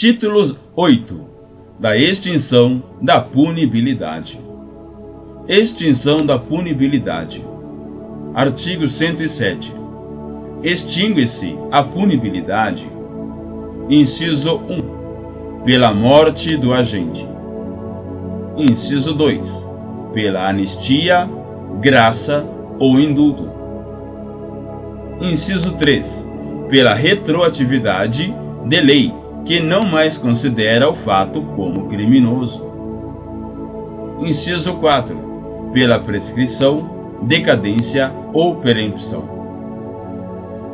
Título 8. Da extinção da punibilidade. Extinção da punibilidade. Artigo 107. Extingue-se a punibilidade. Inciso 1. Pela morte do agente. Inciso 2. Pela anistia, graça ou indulto. Inciso 3. Pela retroatividade de lei que não mais considera o fato como criminoso. Inciso 4. Pela prescrição, decadência ou perempção.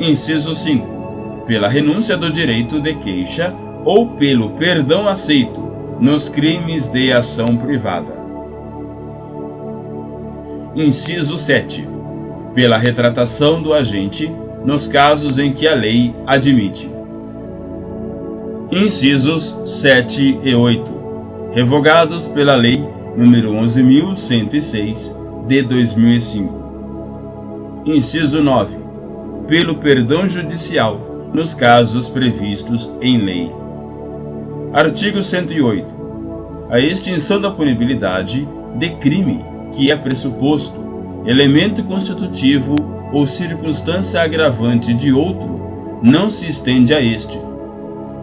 Inciso 5. Pela renúncia do direito de queixa ou pelo perdão aceito nos crimes de ação privada. Inciso 7. Pela retratação do agente nos casos em que a lei admite. Incisos 7 e 8. Revogados pela Lei nº 11.106, de 2005. Inciso 9. Pelo perdão judicial nos casos previstos em lei. Artigo 108. A extinção da punibilidade de crime que é pressuposto, elemento constitutivo ou circunstância agravante de outro não se estende a este.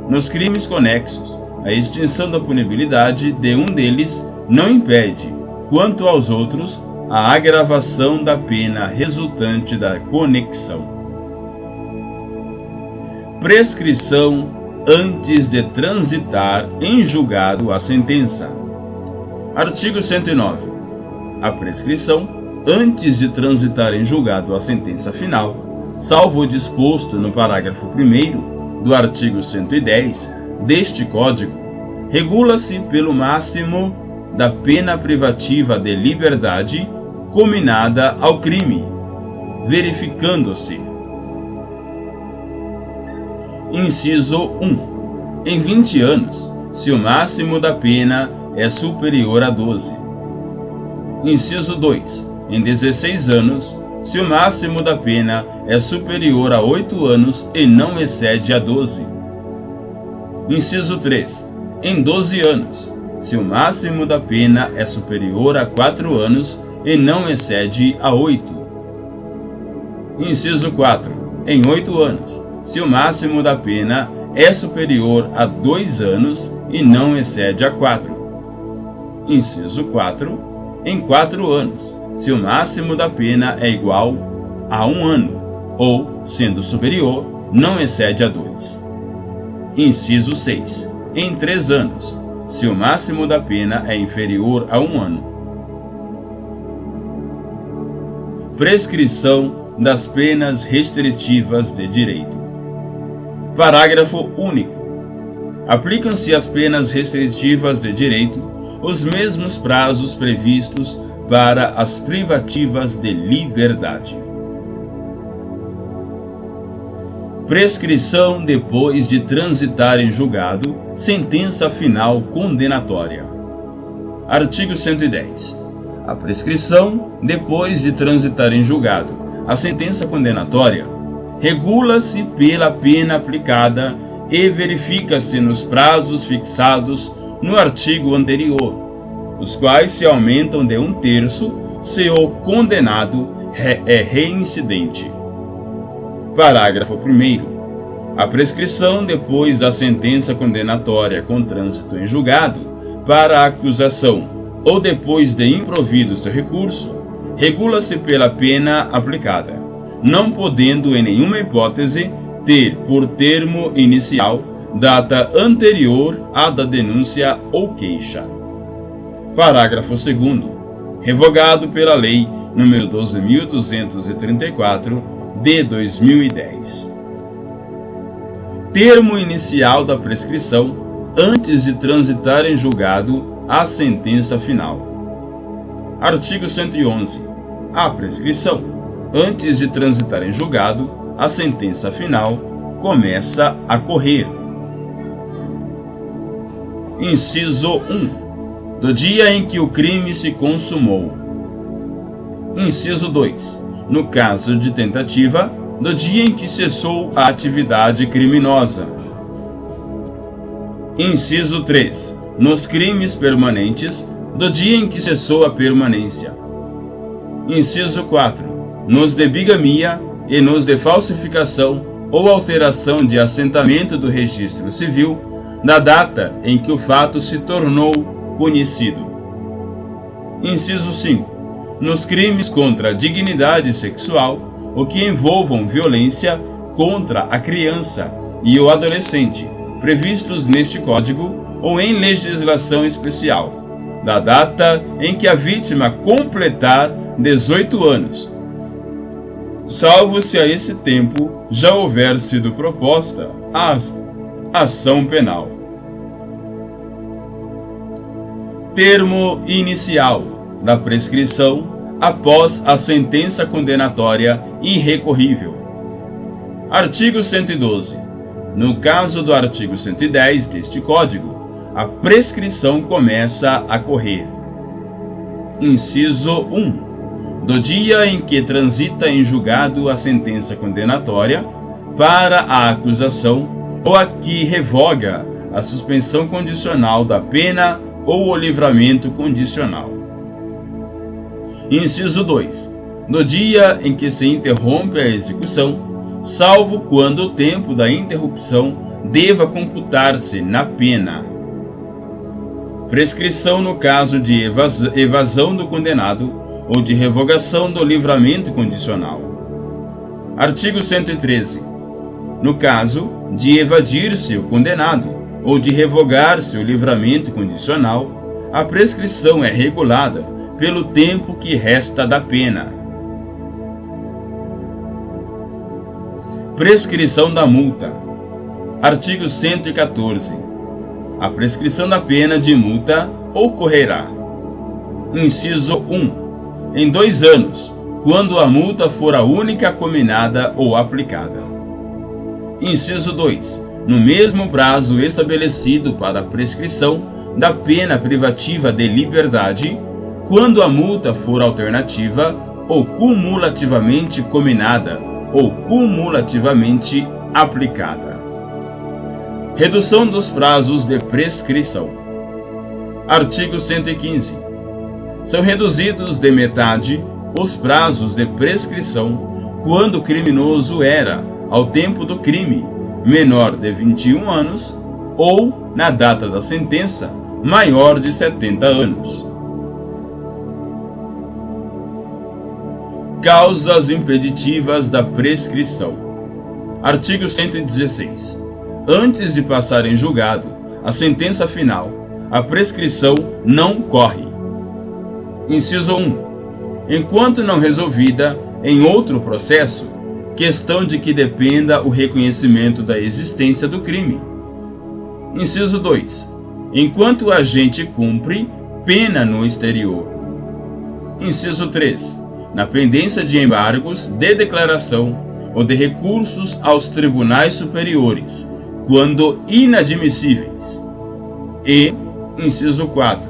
Nos crimes conexos, a extinção da punibilidade de um deles não impede, quanto aos outros, a agravação da pena resultante da conexão. Prescrição antes de transitar em julgado a sentença. Artigo 109. A prescrição antes de transitar em julgado a sentença final, salvo o disposto no parágrafo 1º do artigo 110 deste Código, regula-se pelo máximo da pena privativa de liberdade cominada ao crime, verificando-se. Inciso 1. Em 20 anos, se o máximo da pena é superior a 12. Inciso 2. Em 16 anos, se o máximo da pena é superior a 8 anos e não excede a 12. Inciso 3. Em 12 anos, se o máximo da pena é superior a 4 anos e não excede a 8. Inciso 4. Em 8 anos, se o máximo da pena é superior a 2 anos e não excede a 4. Inciso 4. Em 4 anos, se o máximo da pena é igual a 1 ano, ou, sendo superior, não excede a 2. Inciso 6. Em 3 anos, se o máximo da pena é inferior a 1 ano. Prescrição das penas restritivas de direito. Parágrafo único. Aplicam-se às penas restritivas de direito os mesmos prazos previstos para as privativas de liberdade. Prescrição depois de transitar em julgado sentença final condenatória. Artigo 110. A prescrição depois de transitar em julgado a sentença condenatória regula-se pela pena aplicada e verifica-se nos prazos fixados no artigo anterior, os quais se aumentam de 1/3 se o condenado é reincidente. Parágrafo 1º. A prescrição depois da sentença condenatória com trânsito em julgado para a acusação ou depois de improvido seu recurso, regula-se pela pena aplicada, não podendo em nenhuma hipótese ter por termo inicial data anterior à da denúncia ou queixa. Parágrafo 2º. Revogado pela Lei nº 12.234, de 2010. Termo inicial da prescrição antes de transitar em julgado a sentença final. Artigo 111. A prescrição antes de transitar em julgado a sentença final começa a correr. Inciso 1. Do dia em que o crime se consumou. Inciso 2. No caso de tentativa, do dia em que cessou a atividade criminosa. Inciso 3. Nos crimes permanentes, do dia em que cessou a permanência. Inciso 4. Nos de bigamia e nos de falsificação ou alteração de assentamento do registro civil, na data em que o fato se tornou conhecido. Inciso 5. Nos crimes contra a dignidade sexual, ou que envolvam violência contra a criança e o adolescente, previstos neste Código ou em legislação especial, da data em que a vítima completar 18 anos, salvo se a esse tempo já houver sido proposta a ação penal. Termo inicial da prescrição após a sentença condenatória irrecorrível. Artigo 112. No caso do artigo 110 deste Código, a prescrição começa a correr. Inciso 1. Do dia em que transita em julgado a sentença condenatória para a acusação ou a que revoga a suspensão condicional da pena ou o livramento condicional. Inciso 2. No dia em que se interrompe a execução, salvo quando o tempo da interrupção deva computar-se na pena. Prescrição no caso de evasão do condenado ou de revogação do livramento condicional. Artigo 113. No caso de evadir-se o condenado ou de revogar-se o livramento condicional, a prescrição é regulada pelo tempo que resta da pena. Prescrição da multa. Artigo 114. A prescrição da pena de multa ocorrerá. Inciso 1. Em 2 anos, quando a multa for a única cominada ou aplicada. Inciso 2. No mesmo prazo estabelecido para a prescrição da pena privativa de liberdade, quando a multa for alternativa ou cumulativamente cominada ou cumulativamente aplicada. Redução dos prazos de prescrição. Artigo 115. São reduzidos de metade os prazos de prescrição quando o criminoso era, ao tempo do crime, menor de 21 anos ou, na data da sentença, maior de 70 anos. Causas impeditivas da prescrição. Artigo 116. Antes de passar em julgado a sentença final, a prescrição não corre. Inciso 1. Enquanto não resolvida em outro processo, questão de que dependa o reconhecimento da existência do crime. Inciso 2. Enquanto o agente cumpre pena no exterior. Inciso 3. Na pendência de embargos de declaração ou de recursos aos tribunais superiores, quando inadmissíveis. E, inciso 4.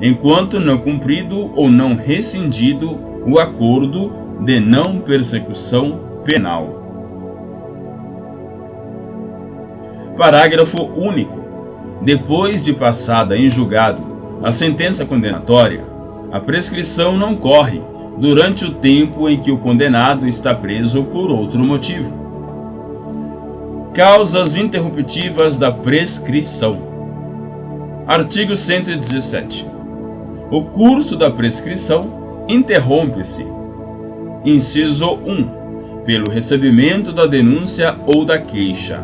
Enquanto não cumprido ou não rescindido o acordo de não persecução penal. Parágrafo único. Depois de passada em julgado a sentença condenatória, a prescrição não corre durante o tempo em que o condenado está preso por outro motivo. Causas interruptivas da prescrição. Artigo 117. O curso da prescrição interrompe-se. Inciso 1. Pelo recebimento da denúncia ou da queixa.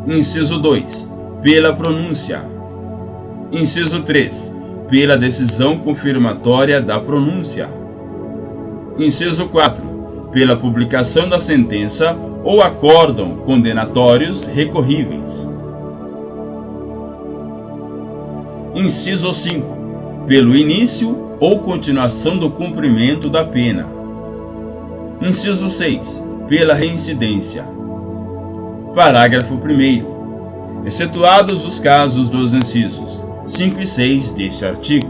Inciso 2. Pela pronúncia. Inciso 3. Pela decisão confirmatória da pronúncia. Inciso 4. Pela publicação da sentença ou acórdão condenatórios recorríveis. Inciso 5. Pelo início ou continuação do cumprimento da pena. Inciso 6. Pela reincidência. Parágrafo 1º. Excetuados os casos dos incisos 5 e 6 deste artigo,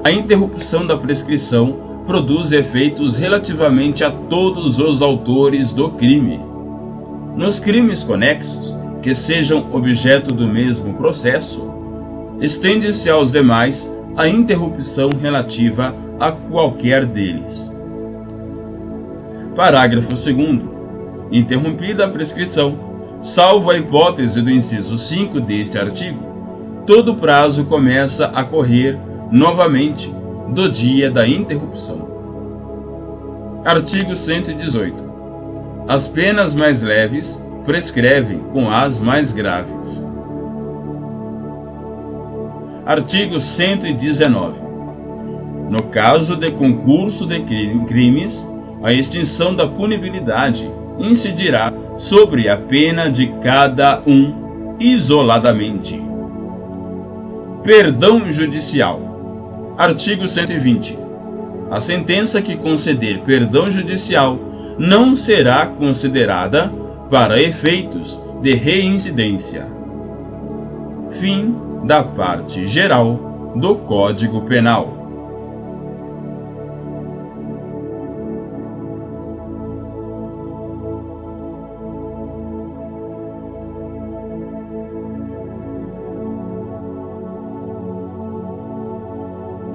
a interrupção da prescrição produz efeitos relativamente a todos os autores do crime. Nos crimes conexos, que sejam objeto do mesmo processo, estende-se aos demais a interrupção relativa a qualquer deles. Parágrafo 2º. Interrompida a prescrição, salvo a hipótese do inciso 5 deste artigo, todo prazo começa a correr novamente do dia da interrupção. Artigo 118. As penas mais leves prescrevem com as mais graves. Artigo 119. No caso de concurso de crimes, a extinção da punibilidade incidirá sobre a pena de cada um isoladamente. Perdão judicial. Artigo 120. A sentença que conceder perdão judicial não será considerada para efeitos de reincidência. Fim da parte geral do Código Penal.